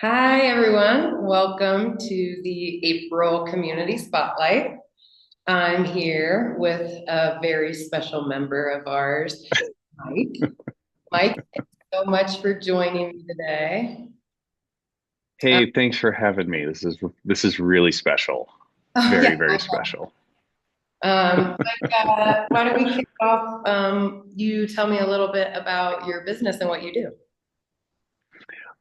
Hi, everyone. Welcome to the April Community Spotlight. I'm here with a very special member of ours, Mike. Mike, thanks so much for joining me today. Um, Hey, thanks for having me. This is really special. oh, yeah. Very, very special. Why don't we kick off? You tell me a little bit about your business and what you do.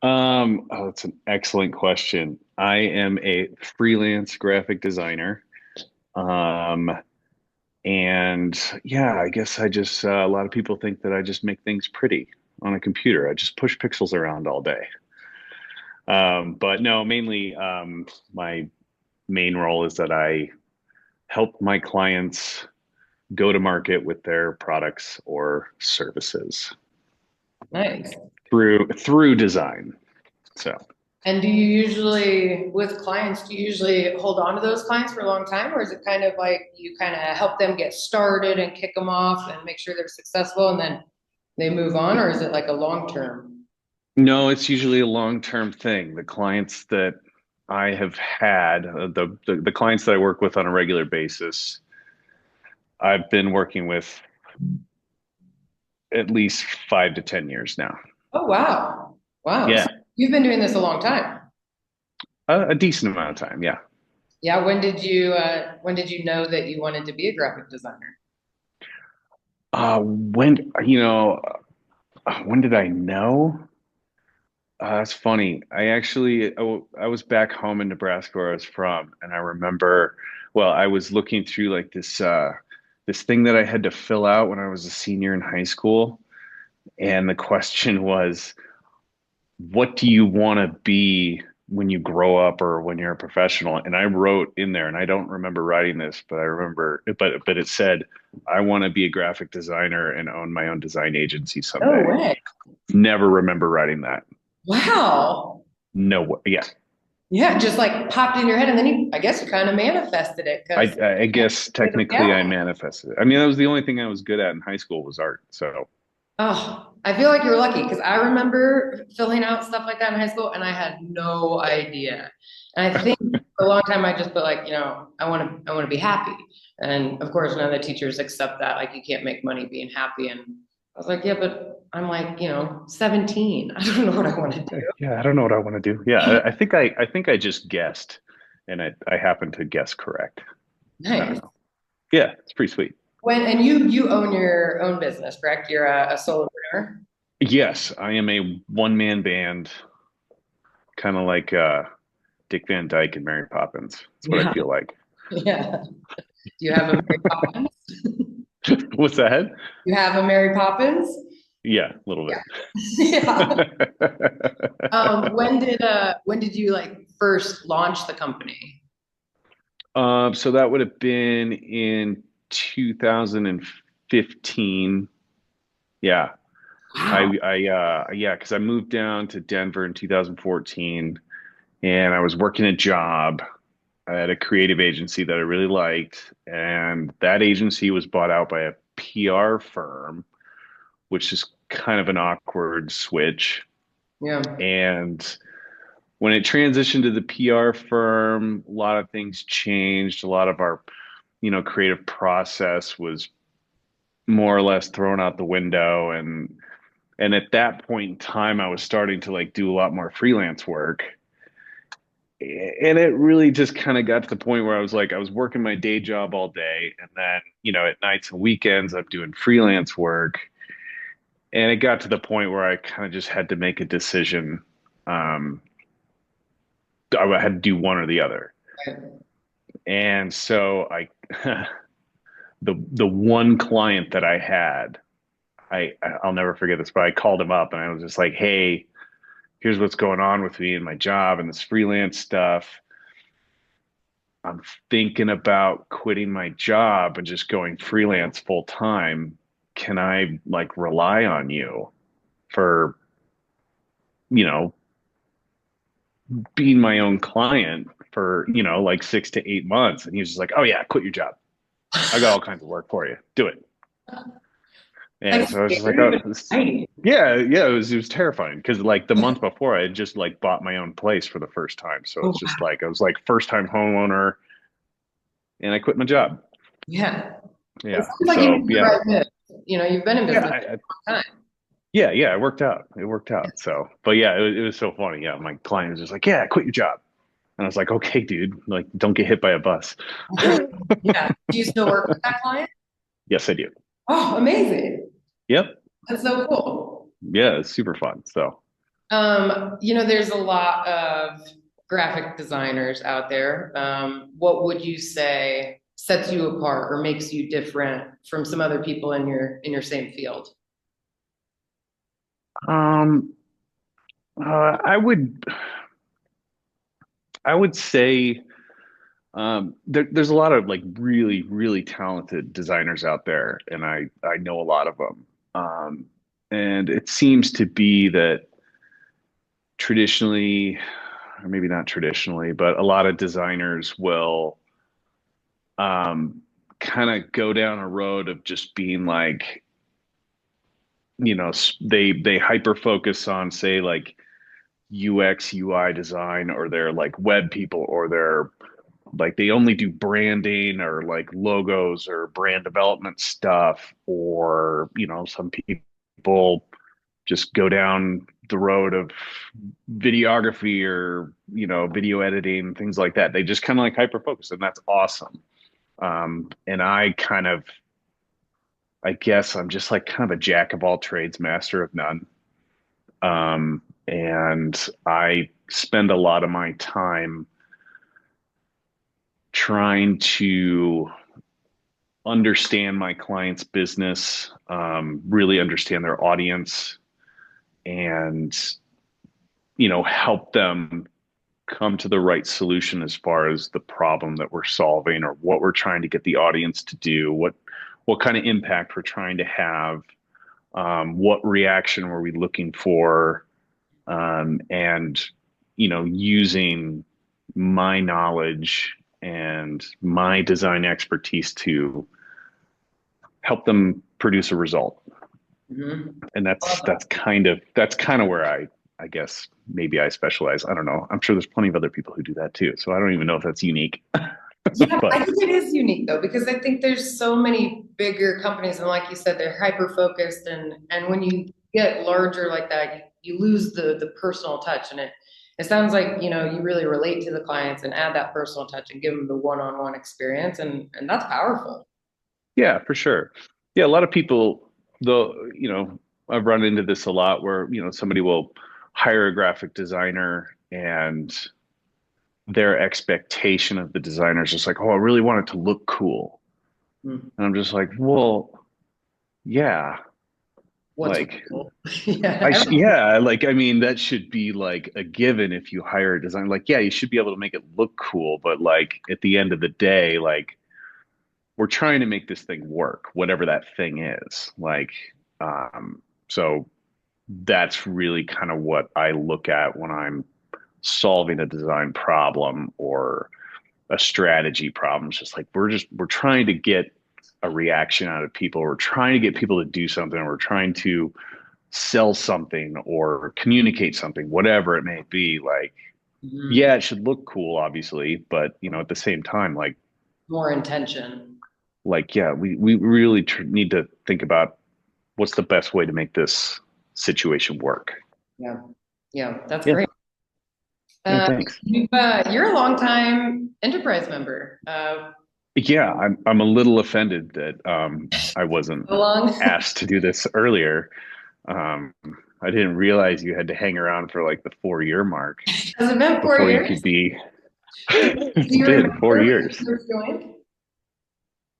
That's an excellent question. I am a freelance graphic designer. Um, and yeah, I guess a lot of people think that I just make things pretty on a computer. I just push pixels around all day. But no, mainly, my main role is that I help my clients go to market with their products or services Nice. through design. So, And do you usually, with clients, do you usually hold on to those clients for a long time, or is it kind of like you kind of help them get started and kick them off and make sure they're successful and then they move on, or is it like a long term? no, it's usually a long-term thing. The clients that I have had, the clients that I work with on a regular basis, I've been working with at least 5 to 10 years now. Oh, wow. Wow. Yeah, So you've been doing this a long time. a decent amount of time. Yeah. Yeah. When did you know that you wanted to be a graphic designer? When did I know? That's funny. I was back home in Nebraska where I was from, and I remember, well, I was looking through like this thing that I had to fill out when I was a senior in high school, and the question was, what do you want to be when you grow up or when you're a professional? And I wrote in there, and I don't remember writing this, but I remember, but it said, I want to be a graphic designer and own my own design agency No someday. way. Never remember writing that. Wow. No way. Yeah. Yeah, just like popped in your head, and then I guess you kind of manifested it I, because I guess technically I yeah. manifested it. I mean, that was the only thing I was good at in high school was art. So, Oh, I feel like you're lucky because I remember filling out stuff like that in high school and I had no idea. And I think for a long time I just put like, I want to be happy. And of course, none of the teachers accept that. Like you can't make money being happy. And I was like, yeah, but I'm like, 17. I don't know what I want to do. yeah, I don't know what I want to do. Yeah, I think I just guessed, and I happened to guess correct. I don't Nice. know. Yeah, it's pretty sweet. And you own your own business, correct? You're a solopreneur. Yes, I am a one-man band, kind of like Dick Van Dyke and Mary Poppins. That's what I Yeah. feel like. Yeah. Do you have a Mary Poppins? What's that? You have a Mary Poppins? Yeah, a little Yeah. bit. Yeah. When did you like first launch the company? So that would have been in 2015. Yeah. Wow. Yeah, because I moved down to Denver in 2014 and I was working a job at a creative agency that I really liked. And that agency was bought out by a PR firm, which is kind of an awkward switch. Yeah. And when it transitioned to the PR firm, a lot of things changed. A lot of our, creative process was more or less thrown out the window. And at that point in time, I was starting to like do a lot more freelance work. And it really just kind of got to the point where I was working my day job all day. And then, at nights and weekends, I'm doing freelance work. And it got to the point where I kind of just had to make a decision. Um, I had to do one or the other. And so the one client that I had, I'll never forget this, but I called him up and I was just like, hey, here's what's going on with me and my job and this freelance stuff. I'm thinking about quitting my job and just going freelance full time. Can I like rely on you for, you know, being my own client for, like 6 to 8 months? And he was just like, oh yeah, quit your job. I got all kinds of work for you. Do it. Yeah, Like so I was just like, scary, oh, but exciting. yeah, it was terrifying because like the month before I had just like bought my own place for the first time. So Oh, it's just wow. like I was like first time homeowner and I quit my job. Yeah. It Yeah. sounds like you So made the yeah. right move. You've been in Yeah, business for a long time. yeah, it worked out. It worked out. So, but yeah, it was so funny. Yeah, my client was just like, "Yeah, quit your job." And I was like, "Okay, dude, like don't get hit by a bus." Yeah. Do you still work with that client? Yes, I do. Oh, amazing. Yep. That's so cool. Yeah, it's super fun. So, There's a lot of graphic designers out there. What would you say sets you apart or makes you different from some other people in your same field? um, I would say there's a lot of like really, really talented designers out there, and I know a lot of them. And it seems to be that traditionally, or maybe not traditionally, but a lot of designers will um, kind of go down a road of just being like, they hyper focus on say like UX UI design, or they're like web people, or they're like they only do branding or like logos or brand development stuff, or some people just go down the road of videography or video editing, things like that. They just kind of like hyper focus, and that's awesome. And I guess I'm just like kind of a jack of all trades, master of none. And I spend a lot of my time trying to understand my client's business, really understand their audience, and help them come to the right solution as far as the problem that we're solving, or what we're trying to get the audience to do, what kind of impact we're trying to have, what reaction were we looking for, and using my knowledge and my design expertise to help them produce a result. Mhm. And that's kind of where I guess maybe I specialize. I don't know. I'm sure there's plenty of other people who do that too. So I don't even know if that's unique. Yeah, I But think it is unique though, because I think there's so many bigger companies, and like you said, they're hyper focused, and when you get larger like that, you lose the personal touch, and it sounds like you really relate to the clients and add that personal touch and give them the one-on-one experience, and that's powerful. yeah, for sure. Yeah, a lot of people, though, I've run into this a lot where, somebody will hire a graphic designer, and their expectation of the designer is just like, oh, I really want it to look cool. Hmm. And I'm just like, well, yeah, What's like cool? Yeah, yeah, like I mean, that should be like a given if you hire a designer. Like, yeah, you should be able to make it look cool, but like at the end of the day, like we're trying to make this thing work, whatever that thing is. Like, so that's really kind of what I look at when I'm solving a design problem or a strategy problem. It's just like we're trying to get a reaction out of people. We're trying to get people to do something. We're trying to sell something or communicate something, whatever it may be. Like, Mhm. yeah, it should look cool, obviously, but at the same time, More intention. yeah, we really need to think about what's the best way to make this situation work. Yeah, yeah, that's Yeah, great. yeah, Uh, thanks. you're a longtime enterprise member. Yeah, I'm a little offended that I wasn't So long. asked to do this earlier. Um, I didn't realize you had to hang around for like the 4 year mark Has it been four before you years? could be. Do It's you been four remember when years. you first joined?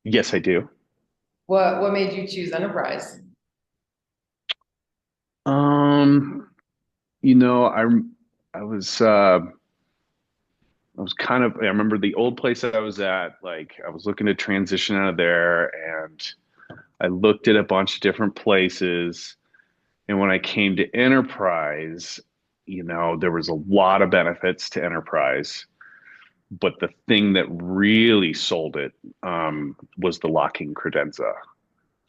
Yes, I do. What made you choose enterprise? Um, you know, I I was uh I was kind of, I remember the old place that I was at, like I was looking to transition out of there, and I looked at a bunch of different places. And when I came to enterprise, there was a lot of benefits to enterprise, but the thing that really sold it was the locking credenza.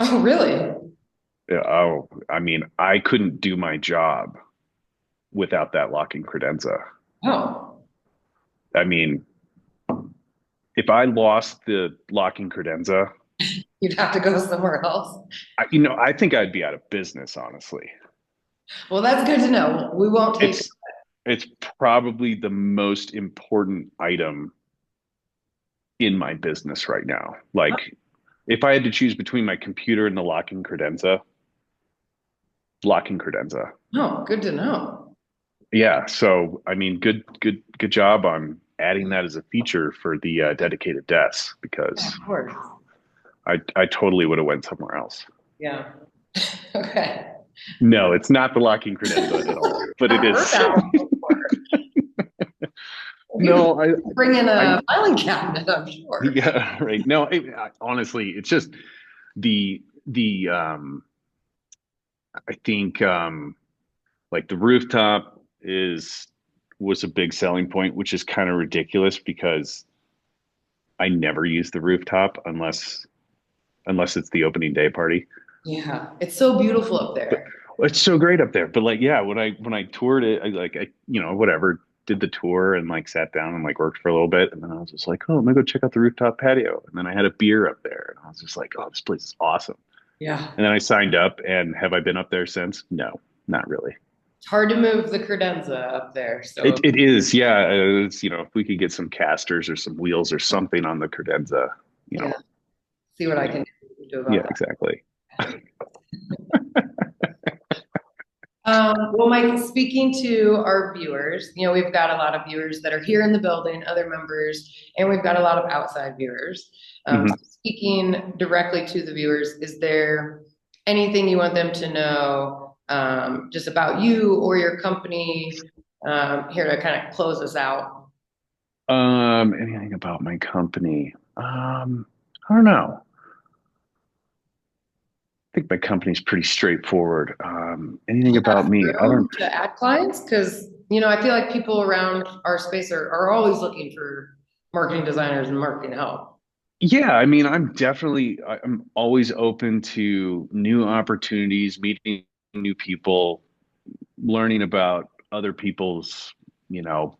Oh, really? Oh, I mean, I couldn't do my job without that locking credenza. Oh, I mean, if I lost the locking credenza, you'd have to go somewhere else. I think I'd be out of business, honestly. Well, that's good to know. We won't take. It's it's probably the most important item in my business right now. Like, if I had to choose between my computer and the locking credenza. Oh, good to know. Yeah, so I mean, good job on adding that as a feature for the dedicated desks Yeah, because of course. I totally would have went somewhere else. Yeah. Okay. No, it's not the locking credenza at all, but it I've heard is. that one before. You could No, bring in I, a filing cabinet, I'm sure. yeah, right. No, honestly, it's just the I think like the rooftop is was a big selling point, which is kind of ridiculous because I never use the rooftop unless it's the opening day party. Yeah, it's so beautiful up But there. it's so great up there. But like, yeah, when I toured it, whatever, did the tour and like sat down and like worked for a little bit, and then I was just like, oh, I'm gonna go check out the rooftop patio. And then I had a beer up there, and I was just like, oh, this place is awesome. Yeah. And then I signed up, and have I been up there since? No, not really. It's hard to move the credenza up there. So It is, yeah. It's, if we could get some casters or some wheels or something on the credenza, you yeah, know, see what I yeah, can do yeah, about that. exactly. Well, Mike, speaking to our viewers, we've got a lot of viewers that are here in the building, other members, and we've got a lot of outside viewers. So Mhm. speaking directly to the viewers, is there anything you want them to know just about you or your company here to kind of close us out? Anything about my company? I don't know. I think my company's pretty straightforward. Anything about me? I Room don't. to add clients? Because, I feel like people around our space are always looking for marketing designers and marketing help. Yeah, I mean, I'm always open to new opportunities, meeting new people, learning about other people's, you know,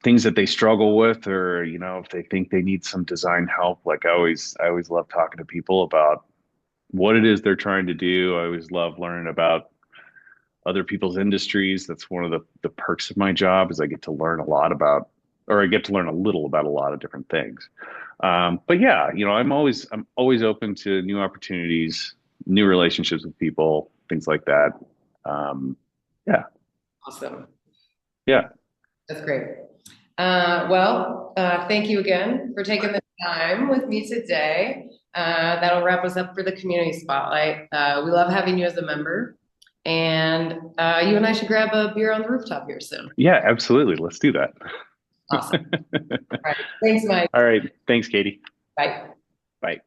things that they struggle with, or, if they think they need some design help. Like I always love talking to people about what it is they're trying to do. I always love learning about other people's industries. That's one of the perks of my job is I get to learn a lot about, or I get to learn a little about a lot of different things. But yeah, I'm always open to new opportunities, new relationships with people, things like that. Um, yeah, Awesome. yeah, That's great. Thank you again for taking the time with me today. That'll wrap us up for the community spotlight. We love having you as a member, and you and I should grab a beer on the rooftop here soon. yeah, absolutely. Let's do that. Awesome. All right. Thanks, Mike. All right. Thanks, Katie. Bye. Bye.